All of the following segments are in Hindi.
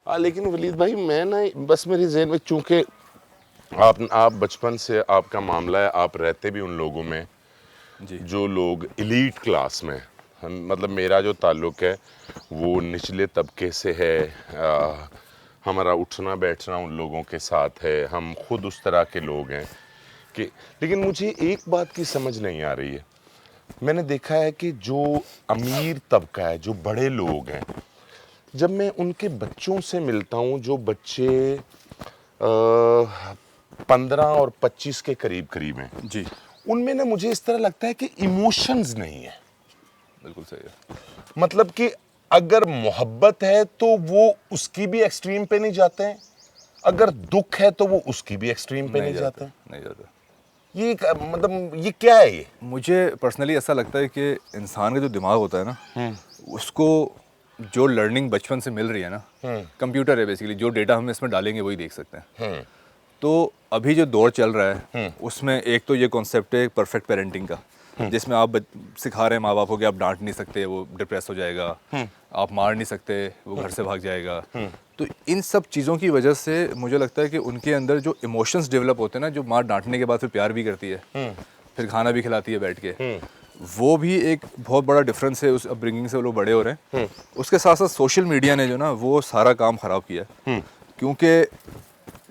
हाँ, लेकिन वलीद भाई मैं ना बस मेरे जहन में, चूंकि आप बचपन से आपका मामला है, आप रहते भी उन लोगों में जी। जो लोग एलीट क्लास में, मतलब मेरा जो ताल्लुक़ है वो निचले तबके से है। हमारा उठना बैठना उन लोगों के साथ है, हम खुद उस तरह के लोग हैं कि, लेकिन मुझे एक बात की समझ नहीं आ रही है। मैंने देखा है कि जो अमीर तबका है, जो बड़े लोग हैं, जब मैं उनके बच्चों से मिलता हूँ, जो बच्चे 15 और 25 के करीब करीब हैं, जी, उनमें ना मुझे इस तरह लगता है कि इमोशंस नहीं है। बिल्कुल सही है। मतलब कि अगर मोहब्बत है तो वो उसकी भी एक्सट्रीम पे नहीं जाते हैं, अगर दुख है तो वो उसकी भी एक्सट्रीम पे नहीं जाते हैं। नहीं जाता। मतलब ये क्या है ये? मुझे पर्सनली ऐसा लगता है कि इंसान का जो दिमाग होता है ना, उसको जो लर्निंग बचपन से मिल रही है ना, कंप्यूटर है बेसिकली, जो डेटा हम इसमें डालेंगे वही देख सकते हैं। तो अभी जो दौर चल रहा है उसमें एक तो ये कॉन्सेप्ट है परफेक्ट पेरेंटिंग का, जिसमें आप सिखा रहे हैं माँ बाप को कि आप डांट नहीं सकते, वो डिप्रेस हो जाएगा, आप मार नहीं सकते, वो घर से भाग जाएगा। तो इन सब चीज़ों की वजह से मुझे लगता है कि उनके अंदर जो इमोशंस डेवलप होते हैं ना, जो माँ डांटने के बाद फिर प्यार भी करती है, फिर खाना भी खिलाती है बैठ के, वो भी एक बहुत बड़ा डिफरेंस है उस अपब्रिंगिंग से वो लोग बड़े हो रहे हैं। उसके साथ साथ सोशल मीडिया ने जो ना वो सारा काम ख़राब किया है, क्योंकि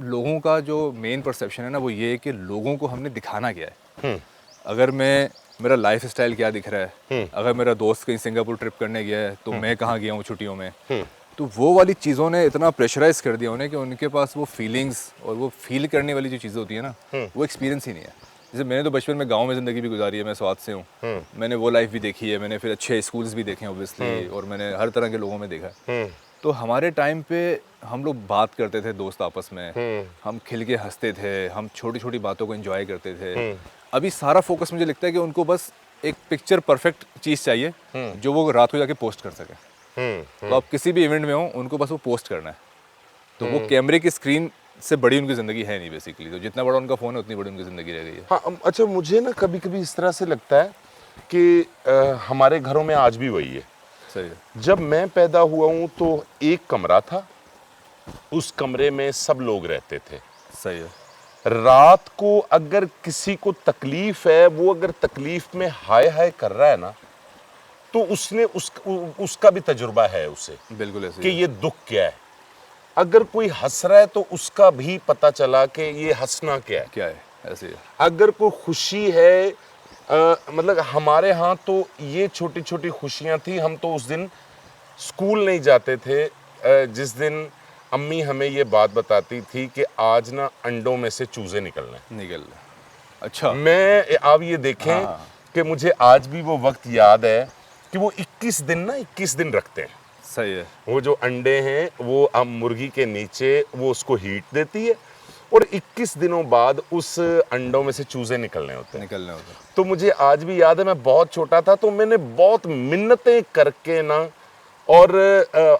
लोगों का जो मेन परसेप्शन है ना वो ये है कि लोगों को हमने दिखाना क्या है। अगर मैं, मेरा लाइफ स्टाइल क्या दिख रहा है, अगर मेरा दोस्त कहीं सिंगापुर ट्रिप करने गया है तो मैं कहाँ गया हूँ छुट्टियों में, तो वो वाली चीज़ों ने इतना प्रेशराइज कर दिया उन्हें कि उनके पास वो फीलिंग्स और वो फील करने वाली जो चीज़ें होती है ना, वो एक्सपीरियंस ही नहीं है। जैसे मैंने तो बचपन में गांव में ज़िंदगी भी गुजारी है, मैं स्वाद से हूँ, मैंने वो लाइफ भी देखी है, मैंने फिर अच्छे स्कूल्स भी देखे हैं ओब्वियसली, और मैंने हर तरह के लोगों में देखा है। तो हमारे टाइम पे हम लोग बात करते थे दोस्त आपस में, हम खिल के हंसते थे, हम छोटी छोटी बातों को एंजॉय करते थे। अभी सारा फोकस मुझे लगता है कि उनको बस एक पिक्चर परफेक्ट चीज़ चाहिए जो वो रात को जाके पोस्ट कर सके। तो आप किसी भी इवेंट में हो, उनको बस वो पोस्ट करना है, तो वो कैमरे की स्क्रीन से बड़ी उनकी ज़िंदगी है नहीं बेसिकली। तो जितना बड़ा उनका फ़ोन है उतनी बड़ी उनकी ज़िंदगी रह गई है। हाँ, अच्छा, मुझे ना कभी कभी इस तरह से लगता है कि हमारे घरों में आज भी वही है। सही है। जब मैं पैदा हुआ हूँ तो एक कमरा था, उस कमरे में सब लोग रहते थे। सही है। रात को अगर किसी को तकलीफ है, वो अगर तकलीफ में हाय हाय कर रहा है ना, तो उसका भी तजुर्बा है उसे बिल्कुल ऐसे कि ही है। ये दुख क्या है। अगर कोई हंस रहा है तो उसका भी पता चला कि ये हंसना क्या है। क्या है, ऐसे ही है। अगर कोई खुशी है, मतलब हमारे यहाँ तो ये छोटी छोटी खुशियाँ थी। हम तो उस दिन स्कूल नहीं जाते थे, जिस दिन अम्मी हमें ये बात बताती थी कि आज ना अंडों में से चूजे निकलने। निकल। अच्छा। मैं आप ये हाँ देखें हाँ। कि मुझे आज भी वो वक्त याद है कि वो 21 दिन रखते हैं। सही है। वो जो अंडे हैं वो हम मुर्गी के नीचे, वो उसको हीट देती है और 21 दिनों बाद उस अंडों में से चूजे निकलने होते हैं। निकलने होते। तो मुझे आज भी याद है, मैं बहुत छोटा था तो मैंने बहुत मिन्नतें करके ना, और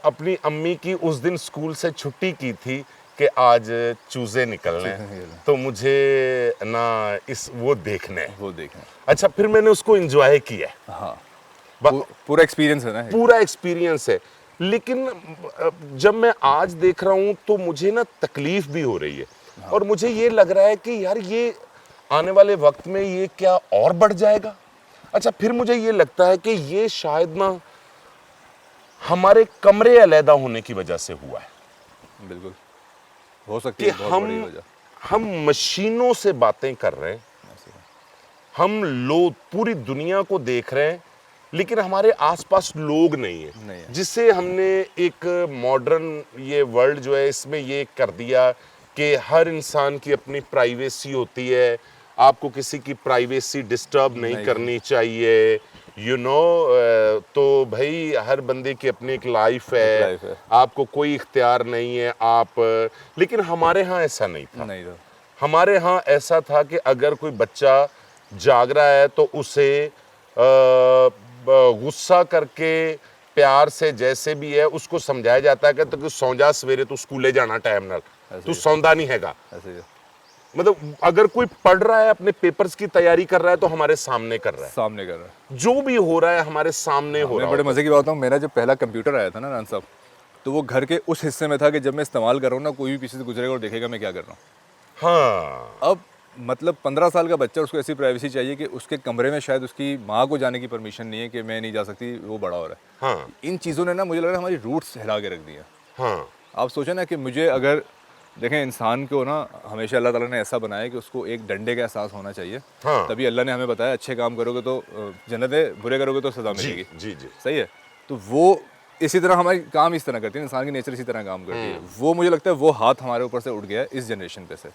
अपनी अम्मी की उस दिन स्कूल से छुट्टी की थी कि आज चूजे निकलने हैं, तो मुझे ना इस वो देखने हैं। वो देखना। अच्छा, फिर मैंने उसको एंजॉय किया। हाँ। ब- पूरा एक्सपीरियंस है ना एक। पूरा एक्सपीरियंस है। लेकिन जब मैं आज देख रहा हूं तो मुझे ना तकलीफ भी हो रही है। और मुझे ये लग रहा है कि यार ये आने वाले वक्त में ये क्या और बढ़ जाएगा। अच्छा, फिर मुझे ये लगता है कि ये शायद ना हमारे कमरे अलहदा होने की वजह से हुआ है बिल्कुल हो सकती कि है, बहुत बड़ी वजह। हम मशीनों से बातें कर रहे हैं, हम लोग पूरी दुनिया को देख रहे हैं, लेकिन हमारे आसपास लोग नहीं नहीं है, है। जिससे हमने एक मॉडर्न ये वर्ल्ड जो है इसमें ये कर दिया कि हर इंसान की अपनी प्राइवेसी होती है, आपको किसी की प्राइवेसी डिस्टर्ब नहीं करनी चाहिए, तो भाई हर बंदे की अपनी एक लाइफ एक है, लाइफ है। आपको कोई इख्तियार नहीं है आप। लेकिन हमारे यहाँ ऐसा नहीं था। नहीं था। हमारे यहाँ ऐसा था कि अगर कोई बच्चा जाग रहा है तो उसे गुस्सा करके प्यार से जैसे भी है उसको समझाया जाता है कि तो सौ जा, सवेरे तू स्कूले जाना टाइम नाल, तू सौंदा नहीं हैगा। ऐसे ही है। मतलब अगर कोई पढ़ रहा है, अपने पेपर्स की तैयारी कर रहा है तो हमारे सामने कर रहा है, सामने कर रहा है। जो भी हो रहा है हमारे सामने हो मैं रहा बड़े होता मजे की बात हूँ, मेरा जब पहला कंप्यूटर आया था ना रान साहब, तो वो घर के उस हिस्से में था कि जब मैं इस्तेमाल कर रहा हूँ ना, कोई भी पीछे से गुजरेगा और देखेगा मैं क्या कर रहा हूँ। हाँ अब मतलब 15 साल का बच्चा, उसको ऐसी प्राइवेसी चाहिए कि उसके कमरे में शायद उसकी माँ को जाने की परमिशन नहीं है कि मैं नहीं जा सकती, वो बड़ा हो रहा है। हाँ इन चीज़ों ने ना मुझे लग रहा है हमारी रूट्स हिला के रख दी हैं। हाँ आप सोचें ना कि मुझे अगर देखें, इंसान को ना हमेशा अल्लाह ताला ने ऐसा बनाया है कि उसको एक डंडे का एहसास होना चाहिए। हाँ। तभी अल्लाह ने हमें बताया अच्छे काम करोगे तो जन्नत है, बुरे करोगे तो सज़ा जी मिलेगी। जी जी। सही है। तो वो इसी तरह हमारी काम इस तरह करती है, इंसान की नेचर इसी तरह काम करती है। वो मुझे लगता है वो हाथ हमारे ऊपर से उठ गया है इस जनरेशन पे से।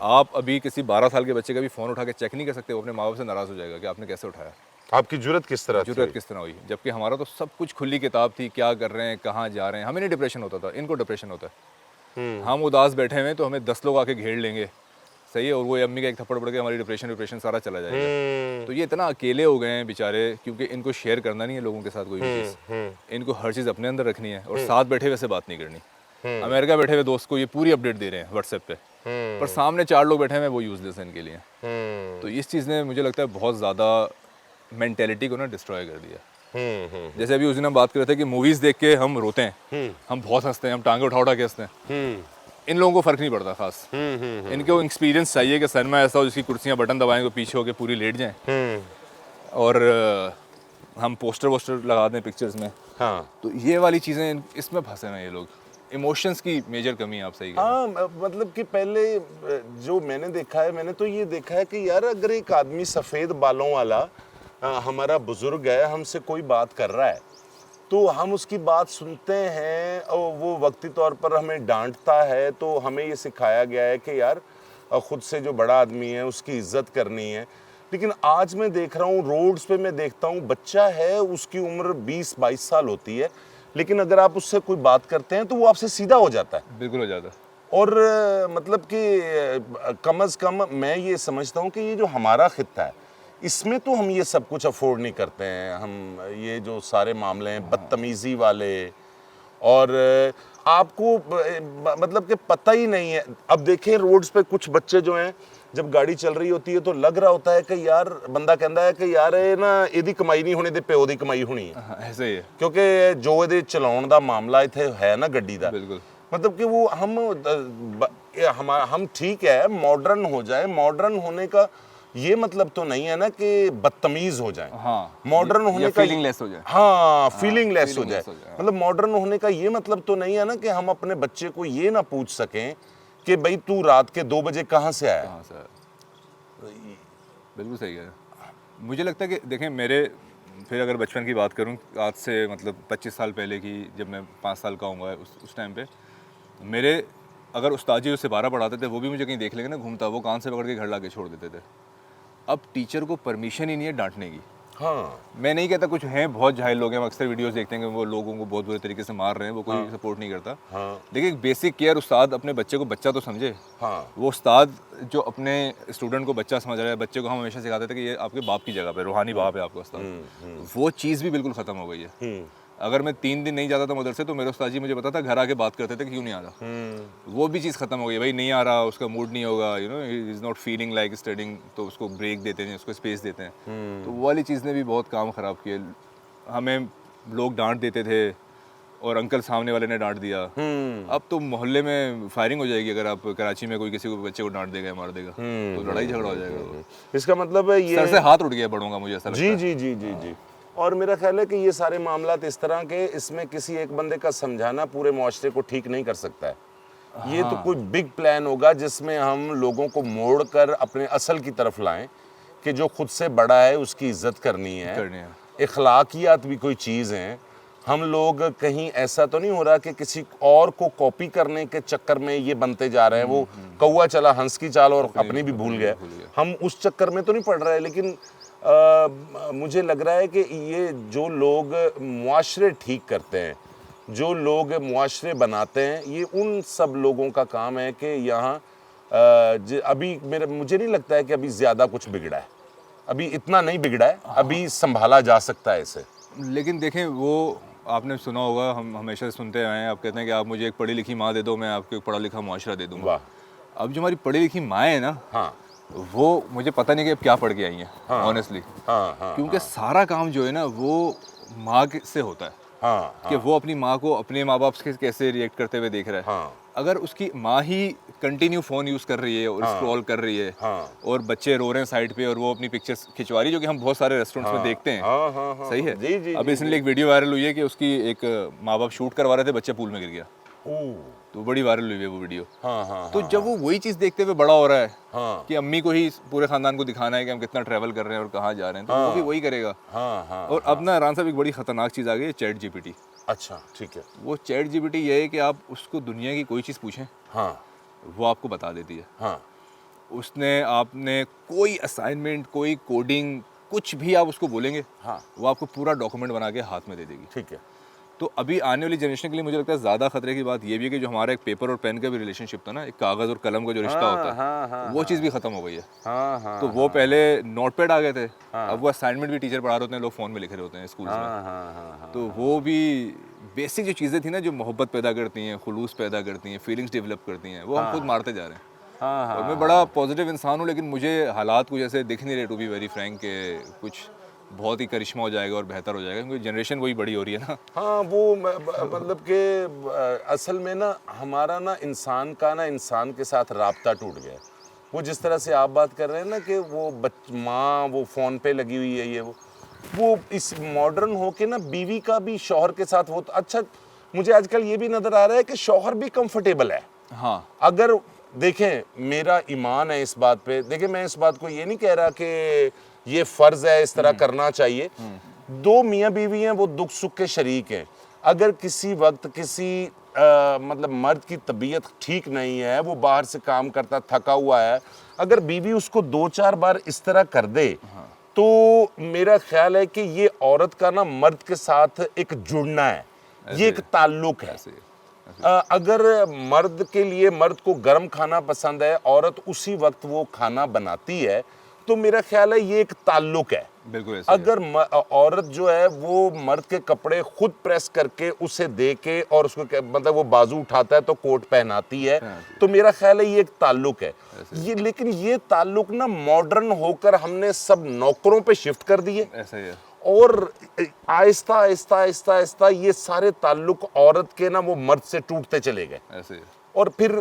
आप अभी किसी 12 साल के बच्चे का भी फ़ोन उठा के चेक नहीं कर सकते, वो अपने माँ बाप से नाराज़ हो जाएगा कि आपने कैसे उठाया, आपकी जुर्रत किस तरह जरूरत थी? किस तरह हुई। जबकि हमारा तो सब कुछ खुली किताब थी, क्या कर रहे हैं, कहाँ जा रहे हैं। हमें नहीं डिप्रेशन होता था, इनको डिप्रेशन होता है। हम उदास बैठे हुए तो हमें 10 लोग आके घेर लेंगे, सही है, और वो अम्मी का एक थप्पड़ पड़ के हमारी डिप्रेशन सारा चला जाएगा। तो ये इतना अकेले हो गए हैं बेचारे, क्योंकि इनको शेयर करना नहीं है लोगों के साथ कोई भी चीज़। इनको हर चीज़ अपने अंदर रखनी है और साथ बैठे हुए से बात नहीं करनी। अमेरिका बैठे हुए दोस्त को ये पूरी अपडेट दे रहे हैं व्हाट्सएप पे, पर सामने 4 लोग बैठे हैं, वो यूजलेस है इनके लिए। तो इस चीज़ ने मुझे लगता है बहुत ज़्यादा मेंटेलिटी को ना डिस्ट्रॉय कर दिया। जैसे अभी उस दिन हम बात कर रहे थे कि मूवीज़ देख के हम रोते हैं, हम बहुत हंसते हैं, हम टांगे उठा उठा के हंसते हैं। इन लोगों को फ़र्क नहीं पड़ता खास। इनको एक्सपीरियंस चाहिए कि सिनेमा ऐसा हो जिसकी कुर्सियाँ बटन दबाएं तो पीछे होके पूरी लेट जाएं, और हम पोस्टर वोस्टर लगा दें पिक्चर्स में। हाँ तो ये वाली चीज़ें इसमें फंसे हैं ये लोग। इमोशंस की मेजर कमी है, आप सही कह रहे हैं। हाँ, मतलब कि पहले जो मैंने देखा है, मैंने तो ये देखा है कि यार अगर एक आदमी सफ़ेद बालों वाला हमारा बुजुर्ग है, हमसे कोई बात कर रहा है तो हम उसकी बात सुनते हैं और वो वक्ती तौर पर हमें डांटता है, तो हमें ये सिखाया गया है कि यार खुद से जो बड़ा आदमी है उसकी इज्जत करनी है। लेकिन आज मैं देख रहा हूँ रोड्स पे, मैं देखता हूँ बच्चा है, उसकी उम्र 20-22 साल होती है, लेकिन अगर आप उससे कोई बात करते हैं तो वो आपसे सीधा हो जाता है। बिल्कुल हो जाता है। और मतलब कि कम अज़ कम मैं ये समझता हूँ कि ये जो हमारा खित्ता है, इसमें तो हम ये सब कुछ अफोर्ड नहीं करते हैं। हम ये जो सारे मामले हैं बदतमीज़ी वाले, और आपको मतलब कि पता ही नहीं है। अब देखें रोड्स पे कुछ बच्चे जो हैं, जब गाड़ी चल रही होती है तो लग रहा होता है कि यार, बंदा कहता है कि यार ये ना ਇਹਦੀ कमाई नहीं होनी ते प्यो दी कमाई होनी है। हाँ, ऐसे ही है। क्योंकि जो ਇਹਦੇ चलाउण ਦਾ मामला इत्थे है ना गड्डी दा, बिल्कुल। मतलब कि वो हम ठीक है मॉडर्न हो जाए, मॉडर्न होने का ये मतलब तो नहीं है ना कि बदतमीज हो जाए। हाँ, मॉडर्न होने का फीलिंग लेस हो जाए। हाँ, फीलिंग लेस हो feeling जाए। less हो जाए, हाँ। मतलब मॉडर्न होने का ये मतलब तो नहीं है ना कि हम अपने बच्चे को ये ना पूछ सकें कि भाई तू रात के 2 बजे कहाँ से आया। हाँ सर, बिल्कुल सही है। मुझे लगता है कि देखें, मेरे फिर अगर बचपन की बात करूं, आज से मतलब 25 साल पहले की, जब मैं 5 साल का होऊंगा, उस टाइम पे मेरे अगर उस्ताद जी उससे 12 पढ़ाते थे, वो भी मुझे कहीं देख लेंगे ना घूमता, वो कान से पकड़ के घर ला के छोड़ देते थे। अब टीचर को परमिशन ही नहीं है डांटने की। हाँ, मैं नहीं कहता, कुछ हैं बहुत जाहिल लोग हैं, हम अक्सर वीडियोस देखते हैं कि वो लोगों को बहुत बुरे तरीके से मार रहे हैं, वो कोई सपोर्ट नहीं करता। हाँ, देखिए, एक बेसिक केयर उस्ताद अपने बच्चे को बच्चा तो समझे। हाँ, वो उस्ताद जो अपने स्टूडेंट को बच्चा समझ रहा है, बच्चे को हम हमेशा सिखाते थे कि ये आपके बाप की जगह पे रूहानी बाप है आपका उस्ताद। वो चीज़ भी बिल्कुल ख़त्म हो गई है। अगर मैं 3 दिन नहीं जाता था मदरसे तो मेरे उस्ताद जी मुझे पता था, घर आके बात करते थे कि क्यों नहीं आ रहा। वो भी चीज़ ख़त्म हो गई, भाई नहीं आ रहा, उसका मूड नहीं होगा, you know he is not feeling like studying, तो उसको ब्रेक देते हैं, उसको स्पेस देते हैं। तो वो वाली चीज़ ने भी बहुत काम ख़राब किया। हमें लोग डांट देते थे और अंकल सामने वाले ने डांट दिया। अब तो मोहल्ले में फायरिंग हो जाएगी अगर आप कराची में कोई किसी को बच्चे को डांट देगा या मार देगा, तो लड़ाई झगड़ा हो जाएगा। इसका मतलब है ये सर से हाथ उठ गया बड़ों का, मुझे ऐसा लगता है। जी जी जी जी जी। और मेरा ख्याल है कि ये सारे मामलात इस तरह के, इसमें किसी एक बंदे का समझाना पूरे मुआशरे को ठीक नहीं कर सकता है। ये तो कोई बिग प्लान होगा जिसमें हम लोगों को मोड़ कर अपने असल की तरफ लाएं कि जो खुद से बड़ा है उसकी इज्जत करनी है। इखलाकियात भी कोई चीज़ हैं। हम लोग कहीं ऐसा तो नहीं हो रहा कि किसी और को कॉपी करने के चक्कर में ये बनते जा रहे हैं, वो कौवा चला हंस की चाल और अपनी भी भूल गया। हम उस चक्कर में तो नहीं पड़ रहे हैं, लेकिन मुझे लग रहा है कि ये जो लोग मुआशरे ठीक करते हैं, जो लोग मुआशरे बनाते हैं, ये उन सब लोगों का काम है कि यहाँ अभी मुझे नहीं लगता है कि अभी ज़्यादा कुछ बिगड़ा है। अभी इतना नहीं बिगड़ा है, अभी संभाला जा सकता है इसे। लेकिन देखें, वो आपने सुना होगा, हम हमेशा सुनते आए हैं, आप कहते हैं कि आप मुझे एक पढ़ी लिखी माँ दे दो, मैं आपको एक पढ़ा लिखा मुआशरा दे दूँगा। अब जो हमारी पढ़ी लिखी माँ है ना, हाँ, वो मुझे पता नहीं कि अब क्या पढ़ के आई हैं, ऑनेस्टली। हाँ, हाँ, क्योंकि सारा काम जो है ना वो माँ से होता है। हाँ, कि वो अपनी माँ को अपने माँ बाप के कैसे रिएक्ट करते हुए देख रहा है। हाँ, अगर उसकी माँ ही कंटिन्यू फ़ोन यूज़ कर रही है और स्क्रॉल कर रही है, हाँ, और बच्चे रो रहे हैं साइड पे और वो अपनी पिक्चर्स खिंचवा रही है, जो कि हम बहुत सारे रेस्टोरेंट्स में देखते हैं। हाँ, हाँ, हाँ, सही है। जी, जी, अब जी, इसलिए एक वीडियो वायरल हुई है कि उसकी एक माँ बाप शूट करवा रहे थे, बच्चा पूल में गिर गया, ओह, तो बड़ी वायरल हुई है वो वीडियो। हाँ, हाँ, तो हाँ, जब वो वही चीज़ देखते हुए बड़ा हो रहा है हाँ, कि अम्मी को ही पूरे ख़ानदान को दिखाना है कि हम कितना ट्रैवल कर रहे हैं और कहाँ जा रहे हैं, तो वो भी वही करेगा। हाँ, हाँ, और अब ना रान साहब एक बड़ी ख़तरनाक चीज़ आ गई है, चैट जीपीटी। अच्छा, ठीक है, वो चैट जीपीटी ये है कि आप उसको दुनिया की कोई चीज़ पूछें, हाँ, वो आपको बता देती है। हाँ, उसने आपने कोई असाइनमेंट, कोई कोडिंग, कुछ भी आप उसको बोलेंगे, हाँ, वो आपको पूरा डॉक्यूमेंट बना के हाथ में दे देगी। ठीक है, तो अभी आने वाली जनरेशन के लिए मुझे लगता है ज़्यादा खतरे की बात ये भी है कि जो हमारा एक पेपर और पेन का भी रिलेशनशिप था ना, एक कागज़ और कलम का जो रिश्ता होता है, हाँ, हाँ, वो चीज़ भी ख़त्म हो गई है। हाँ, हाँ, तो वो पहले नोटपैड आ गए थे, अब वो असाइनमेंट भी टीचर पढ़ा रहे होते हैं, लोग फ़ोन में लिख रहे होते हैं स्कूल्स में। हाँ, हाँ, हाँ, हाँ, तो वो भी बेसिक जो चीज़ें थी ना, जो मोहब्बत पैदा करती हैं, खुलूस पैदा करती हैं, फीलिंग्स डेवलप करती हैं, वो हम खुद मारते जा रहे हैं। हाँ, हाँ, और मैं बड़ा पॉजिटिव इंसान हूँ, लेकिन मुझे हालात कुछ ऐसे दिख नहीं रहे, टू बी वेरी फ्रैंक, के कुछ बहुत ही करिश्मा हो जाएगा और बेहतर हो जाएगा, क्योंकि जनरेशन वही बड़ी हो रही है ना। हाँ, वो मतलब कि असल में ना हमारा ना इंसान के साथ राब्ता टूट गया है। वो जिस तरह से आप बात कर रहे हैं ना कि वो माँ वो फ़ोन पे लगी हुई है, ये वो इस मॉडर्न हो के ना बीवी का भी शौहर के साथ वो, अच्छा मुझे आजकल ये भी नज़र आ रहा है कि शौहर भी कंफर्टेबल है। हाँ, अगर देखें, मेरा ईमान है इस बात पे, देखिए मैं इस बात को ये नहीं कह रहा कि ये फ़र्ज़ है इस तरह करना चाहिए। दो मियाँ बीवी हैं, वो दुख सुख के शरीक हैं। अगर किसी वक्त किसी मतलब मर्द की तबीयत ठीक नहीं है, वो बाहर से काम करता थका हुआ है, अगर बीवी उसको 2-4 बार इस तरह कर दे, तो मेरा ख्याल है कि ये औरत का ना मर्द के साथ एक जुड़ना है, ये एक ताल्लुक है। ऐसे ही। अगर मर्द के लिए, मर्द को गर्म खाना पसंद है, औरत उसी वक्त वो खाना बनाती है, तो मेरा ख्याल है ये एक ताल्लुक है। बिल्कुल ऐसे ही है। अगर औरत जो है वो मर्द के कपड़े खुद प्रेस करके उसे दे के और उसको मतलब वो बाजू उठाता है तो कोट पहनाती है, तो मेरा ख्याल है ये एक ताल्लुक है। ये लेकिन ये ताल्लुक ना मॉडर्न होकर हमने सब नौकरों पे शिफ्ट कर दिए, ऐसा ही है। और आहिस्ता आहिस्ता आहिस्ता आहिस्ता ये सारे ताल्लुक औरत के ना वो मर्द से टूटते चले गए। ऐसे ही है। और फिर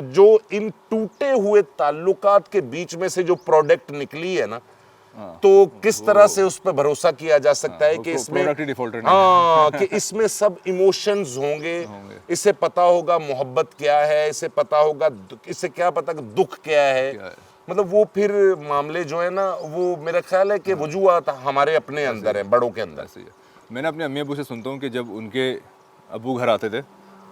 जो इन टूटे हुए ताल्लुकात के बीच में से जो प्रोडक्ट निकली है ना, तो किस तरह से उस पर भरोसा किया जा सकता है कि इसमें प्रोडक्ट डिफॉल्टर नहीं। हाँ कि इसमें सब इमोशंस होंगे, इसे पता होगा मोहब्बत क्या है, इसे पता होगा, इसे क्या पता कि दुख क्या है। मतलब वो फिर मामले जो है ना, वो मेरा ख्याल है कि वजूहात हमारे अपने अंदर है, बड़ों के अंदर। ऐसे ही है। मैंने अपने अम्मी अबू से सुनता हूँ कि जब उनके अबू घर आते थे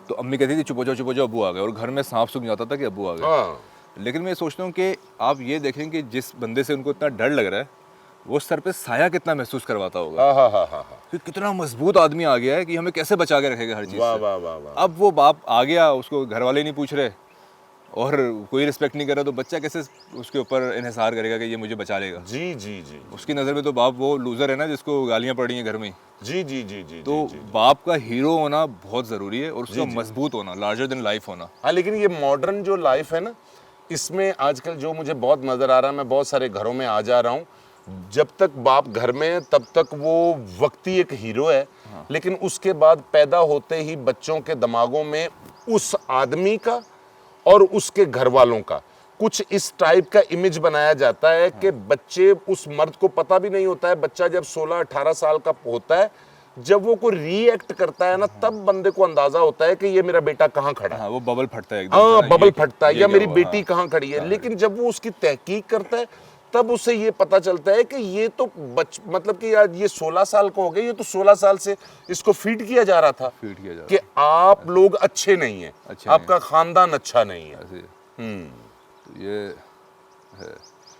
तो अम्मी कहती थी चुप हो जाओ अबू आ गए, और घर में सांप सूख जाता था कि अबू आ गए। हाँ, लेकिन मैं सोचता हूँ कि आप ये देखें कि जिस बंदे से उनको इतना डर लग रहा है, वो सर पे साया कितना महसूस करवाता होगा, हाँ, हाँ, हाँ, हाँ, कि कितना मजबूत आदमी आ गया है कि हमें कैसे बचा के रखेगा हर चीज़ वाह से। वाह वाह वाह। अब वो बाप आ गया, उसको घर वाले नहीं पूछ रहे और कोई रिस्पेक्ट नहीं कर रहा, तो बच्चा कैसे उसके ऊपर इन्हिसार करेगा कि ये मुझे बचा लेगा। जी जी जी उसकी नज़र में तो बाप वो लूज़र है ना, जिसको गालियाँ पड़ रही हैं घर में ही। जी जी जी जी तो जी, जी। बाप का हीरो होना बहुत ज़रूरी है, और उसका मजबूत होना, लार्जर देन लाइफ होना। हाँ, लेकिन ये मॉडर्न जो लाइफ है ना, इसमें आजकल जो मुझे बहुत नज़र आ रहा है, मैं बहुत सारे घरों में आ जा रहा हूँ, जब तक बाप घर में है तब तक वो वक्ती एक हीरो है। लेकिन उसके बाद पैदा होते ही बच्चों के दिमागों में उस आदमी का और उसके घर वालों का कुछ इस टाइप का इमेज बनाया जाता है कि बच्चे, उस मर्द को पता भी नहीं होता है, बच्चा जब 16-18 साल का होता है, जब वो कोई रिएक्ट करता है ना, तब बंदे को अंदाजा होता है कि ये मेरा बेटा कहाँ खड़ा है। हाँ, वो बबल फटता है एकदम हाँ, से ना, बबल ये फटता है, ये या क्या मेरी हुआ, बेटी हाँ। कहाँ खड़ी है। लेकिन जब वो उसकी तहकीक करता है, तब उसे ये पता चलता है कि ये तो मतलब कि यार ये 16 साल का हो गया, ये तो 16 साल से इसको फीड किया जा रहा था फीड किया जा कि आप लोग अच्छे नहीं हैं, अच्छे आपका खानदान अच्छा नहीं है। ऐसे ही है। तो ये है,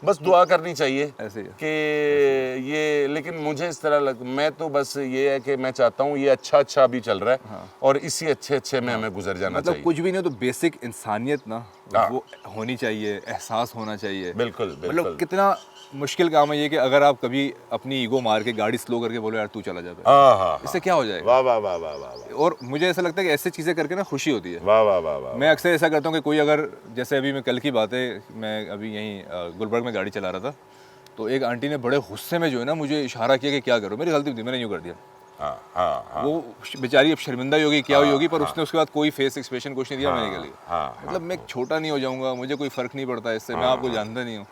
बस दुआ करनी चाहिए ऐसे ही है। कि ये, लेकिन मुझे इस तरह मैं तो बस ये है कि मैं चाहता हूँ ये अच्छा अभी चल रहा है, और इसी अच्छे में हमें गुजर जाना मतलब चाहिए। कुछ भी नहीं हो तो बेसिक इंसानियत ना हाँ। वो होनी चाहिए, एहसास होना चाहिए। बिल्कुल मतलब बिल्कुल। कितना मुश्किल काम है ये कि अगर आप कभी अपनी ईगो मार के गाड़ी स्लो करके बोलो यार तू चला जा, हाँ हाँ, इससे क्या हो जाएगा। वाह वाह वाह वाह वाह और मुझे ऐसा लगता है कि ऐसी चीज़ें करके ना खुशी होती है। वाह वाह वाह वाह। मैं अक्सर ऐसा करता हूँ कि कोई अगर, जैसे अभी मैं कल की बात है, मैं अभी यहीं गुलबर्ग में गाड़ी चला रहा था, तो एक आंटी ने बड़े गुस्से में जो है ना मुझे इशारा किया कि क्या करो, मेरी गलती थी, मैंने यूँ कर दिया। हाँ वो बेचारी अब शर्मिंदा ही होगी, क्या हुई होगी, पर उसने उसके बाद कोई फेस एक्सप्रेशन कुछ नहीं दिया मैंने के लिए। मतलब मैं छोटा नहीं हो जाऊंगा, मुझे कोई फर्क नहीं पड़ता इससे, मैं आपको जानता नहीं हूँ,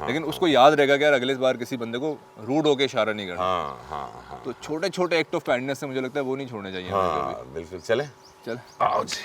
लेकिन उसको याद रहेगा कि यार अगले बार किसी बंदे को रूड होके इशारा नहीं करना। तो छोटे छोटे एक्ट ऑफ काइंडनेस से मुझे लगता है वो नहीं छोड़ने चाहिए हमें कभी। बिल्कुल, चले चल आओ जी।